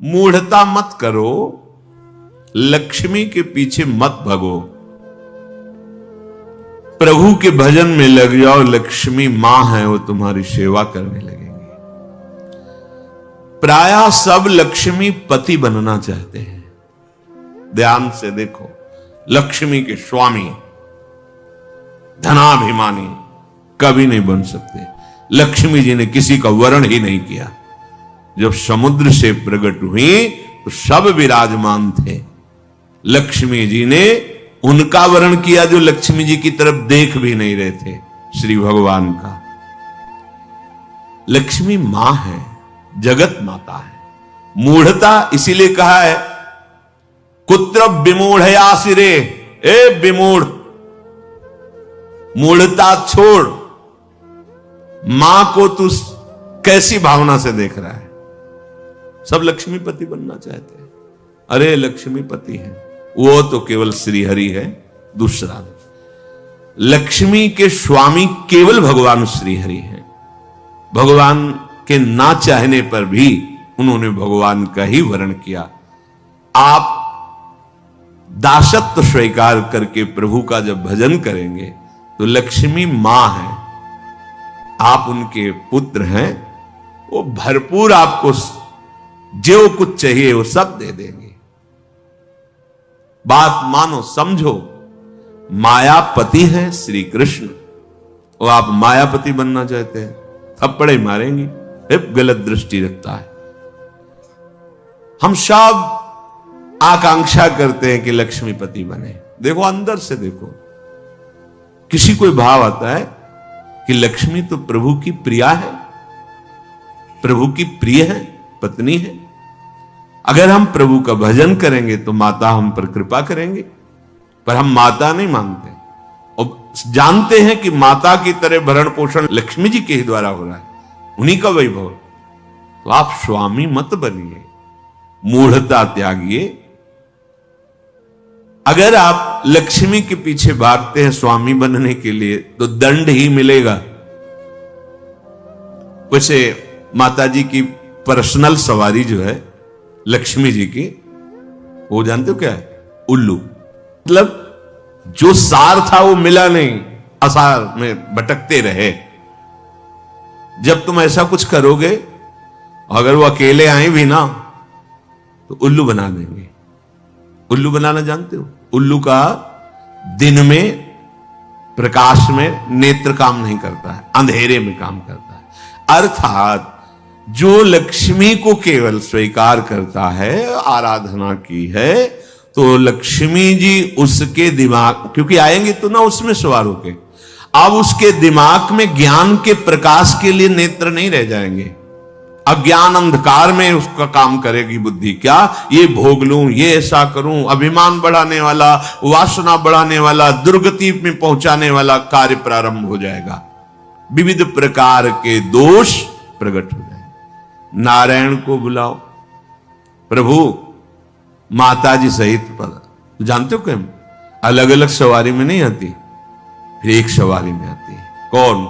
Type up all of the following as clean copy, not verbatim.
मूढ़ता मत करो, लक्ष्मी के पीछे मत भगो, प्रभु के भजन में लग जाओ। लक्ष्मी मां है, वो तुम्हारी सेवा करने लगेंगे। प्रायः सब लक्ष्मी पति बनना चाहते हैं। ध्यान से देखो, लक्ष्मी के स्वामी धनाभिमानी कभी नहीं बन सकते। लक्ष्मी जी ने किसी का वर्ण ही नहीं किया। जब समुद्र से प्रकट हुई तो सब विराजमान थे। लक्ष्मी जी ने उनका वर्ण किया जो लक्ष्मी जी की तरफ देख भी नहीं रहे थे, श्री भगवान का। लक्ष्मी मां है, जगत माता है। मूढ़ता इसीलिए कहा है, कुत्र विमूढ़या सिरे, ए विमूढ़, मूढ़ता छोड़। मां को तू कैसी भावना से देख रहा है? सब लक्ष्मीपति बनना चाहते हैं। अरे लक्ष्मीपति है, वो तो केवल श्री हरि है, दूसरा। लक्ष्मी के स्वामी केवल भगवान श्री हरि हैं। भगवान के ना चाहने पर भी उन्होंने भगवान का ही वर्ण किया। आप दासत्व स्वीकार करके प्रभु का जब भजन करेंगे तो लक्ष्मी मां है, आप उनके पुत्र हैं। वो भरपूर आपको जो कुछ चाहिए वो सब दे देंगे। बात मानो, समझो। मायापति है श्री कृष्ण, वो आप मायापति बनना चाहते हैं, थप्पड़े मारेंगी। गलत दृष्टि रखता है। हम सब आकांक्षा करते हैं कि लक्ष्मीपति बने। देखो अंदर से देखो, किसी कोई भाव आता है कि लक्ष्मी तो प्रभु की प्रिया है, प्रभु की प्रिय है, पत्नी है। अगर हम प्रभु का भजन करेंगे तो माता हम पर कृपा करेंगे, पर हम माता नहीं मानते और जानते हैं कि माता की तरह भरण पोषण लक्ष्मी जी के ही द्वारा हो रहा है, उन्हीं का वैभव। तो आप स्वामी मत बनिए, मूढ़ता त्यागिए। अगर आप लक्ष्मी के पीछे भागते हैं स्वामी बनने के लिए तो दंड ही मिलेगा। वैसे माता जी की पर्सनल सवारी जो है लक्ष्मी जी की, वो जानते हो क्या है? उल्लू। मतलब जो सार था वो मिला नहीं, असार में भटकते रहे। जब तुम ऐसा कुछ करोगे, अगर वो अकेले आए भी ना तो उल्लू बना देंगे। उल्लू बनाना जानते हो? उल्लू का दिन में प्रकाश में नेत्र काम नहीं करता है, अंधेरे में काम करता है। अर्थात जो लक्ष्मी को केवल स्वीकार करता है, आराधना की है, तो लक्ष्मी जी उसके दिमाग, क्योंकि आएंगे तो ना उसमें सवार होके, अब उसके दिमाग में ज्ञान के प्रकाश के लिए नेत्र नहीं रह जाएंगे। अज्ञान अंधकार में उसका काम करेगी बुद्धि। क्या ये भोग लूं, ये ऐसा करूं, अभिमान बढ़ाने वाला, वासना बढ़ाने वाला, दुर्गति में पहुंचाने वाला कार्य प्रारंभ हो जाएगा। विविध प्रकार के दोष प्रकट हो जाएंगे। नारायण को बुलाओ, प्रभु माता जी सहित पद, जानते हो क्या? अलग अलग सवारी में नहीं आती, फिर एक सवारी में आती है। कौन?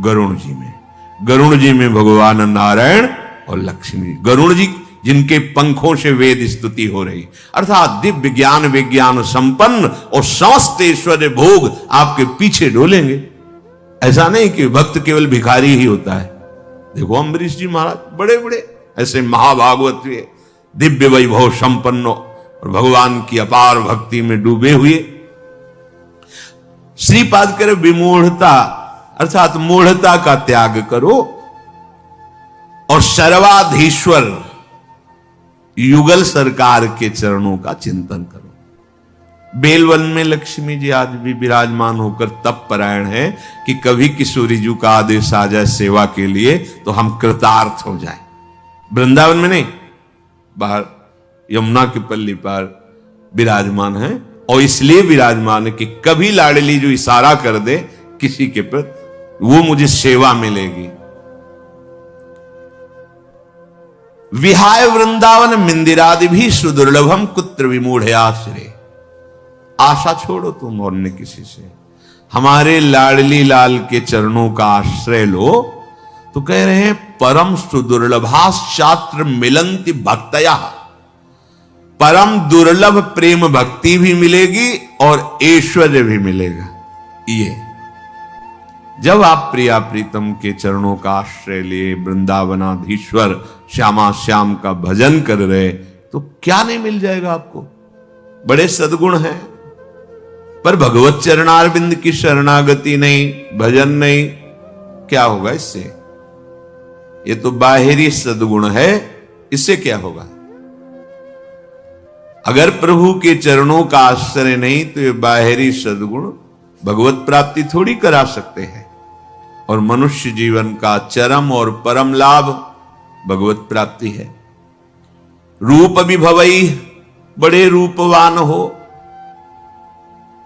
गरुण जी में। गरुण जी में भगवान नारायण और लक्ष्मी। गरुण जी जिनके पंखों से वेद स्तुति हो रही, अर्थात दिव्य ज्ञान विज्ञान संपन्न और समस्त ऐश्वर्य भोग आपके पीछे डोलेंगे। ऐसा नहीं कि भक्त केवल भिखारी ही होता है। देखो अम्बरीश जी महाराज बड़े बड़े ऐसे महाभागवत दिव्य वैभव संपन्न और भगवान की अपार भक्ति में डूबे हुए। श्रीपाद करे विमूढ़ता, अर्थात मूढ़ता का त्याग करो और सर्वाधीश्वर युगल सरकार के चरणों का चिंतन करो। बेलवन में लक्ष्मी जी आज भी विराजमान होकर तप परायण है कि कभी किशोरी जी का आदेश आ जाए सेवा के लिए तो हम कृतार्थ हो जाए। वृंदावन में नहीं, बाहर यमुना की पल्ली पर विराजमान है। और इसलिए विराजमान है कि कभी लाडली जो इशारा कर दे किसी के प्रति, वो मुझे सेवा मिलेगी। विहाय वृंदावन मिंदिरादि भी सुदुर्लभम कुत्र विमूढ़याश्रय। आशा छोड़ो तुम और न किसी से, हमारे लाडली लाल के चरणों का आश्रय लो। तो कह रहे हैं परम सुदुर्लभा शास्त्र मिलंति भक्तया, परम दुर्लभ प्रेम भक्ति भी मिलेगी और ऐश्वर्य भी मिलेगा। ये जब आप प्रिया प्रीतम के चरणों का आश्रय लिए वृंदावनाधीश्वर श्यामा श्याम का भजन कर रहे, तो क्या नहीं मिल जाएगा आपको। बड़े सद्गुण हैं, पर भगवत चरणारविंद की शरणागति नहीं, भजन नहीं, क्या होगा इससे? ये तो बाहरी सद्गुण है, इससे क्या होगा? अगर प्रभु के चरणों का आश्रय नहीं तो ये बाहरी सद्गुण भगवत प्राप्ति थोड़ी करा सकते हैं। और मनुष्य जीवन का चरम और परम लाभ भगवत प्राप्ति है। रूप विभवई, बड़े रूपवान हो,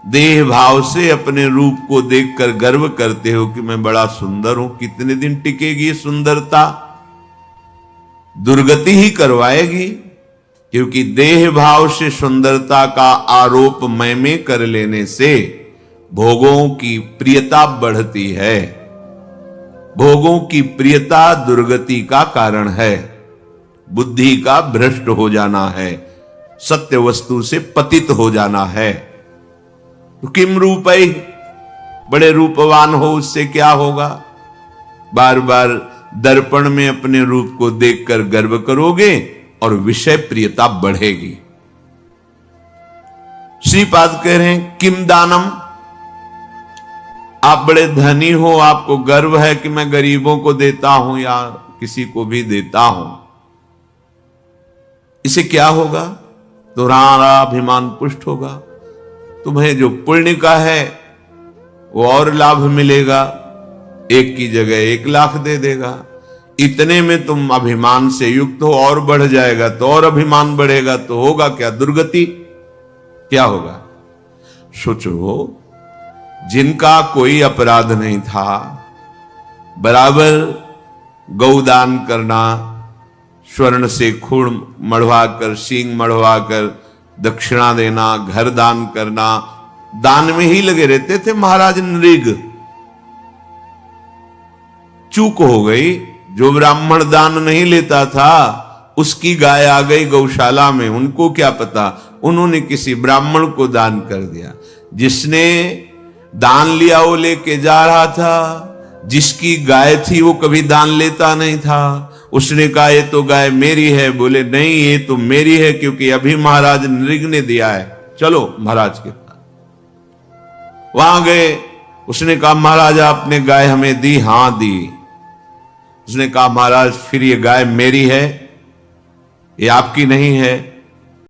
देह भाव से अपने रूप को देखकर गर्व करते हो कि मैं बड़ा सुंदर हूं। कितने दिन टिकेगी सुंदरता? दुर्गति ही करवाएगी, क्योंकि देह भाव से सुंदरता का आरोप मैं में कर लेने से भोगों की प्रियता बढ़ती है। भोगों की प्रियता दुर्गति का कारण है, बुद्धि का भ्रष्ट हो जाना है, सत्य वस्तु से पतित हो जाना है। तो किम रूपई, बड़े रूपवान हो, उससे क्या होगा? बार बार दर्पण में अपने रूप को देखकर गर्व करोगे और विषय प्रियता बढ़ेगी। श्रीपाद कह रहे हैं किम दानम, आप बड़े धनी हो, आपको गर्व है कि मैं गरीबों को देता हूं या किसी को भी देता हूं, इसे क्या होगा? तुम्हारा अभिमान पुष्ट होगा, तुम्हें जो पुण्य का है वो और लाभ मिलेगा, 1 की जगह 1 लाख दे देगा। इतने में तुम अभिमान से युक्त हो, और बढ़ जाएगा तो और अभिमान बढ़ेगा, तो होगा क्या? दुर्गति। क्या होगा? सोचो, जिनका कोई अपराध नहीं था, बराबर गौदान करना, स्वर्ण से खूण मढ़वाकर, सींग मढ़वाकर दक्षिणा देना, घर दान करना, दान में ही लगे रहते थे महाराज नृग। चूक हो गई, जो ब्राह्मण दान नहीं लेता था उसकी गाय आ गई गौशाला में, उनको क्या पता, उन्होंने किसी ब्राह्मण को दान कर दिया। जिसने दान लिया वो लेके जा रहा था, जिसकी गाय थी वो कभी दान लेता नहीं था, उसने कहा ये तो गाय मेरी है। बोले नहीं, ये तो मेरी है क्योंकि अभी महाराज नृग ने दिया है, चलो महाराज के पास। वहां गए, उसने कहा महाराज आपने गाय हमें दी? हां दी। उसने कहा महाराज फिर ये गाय मेरी है, ये आपकी नहीं है।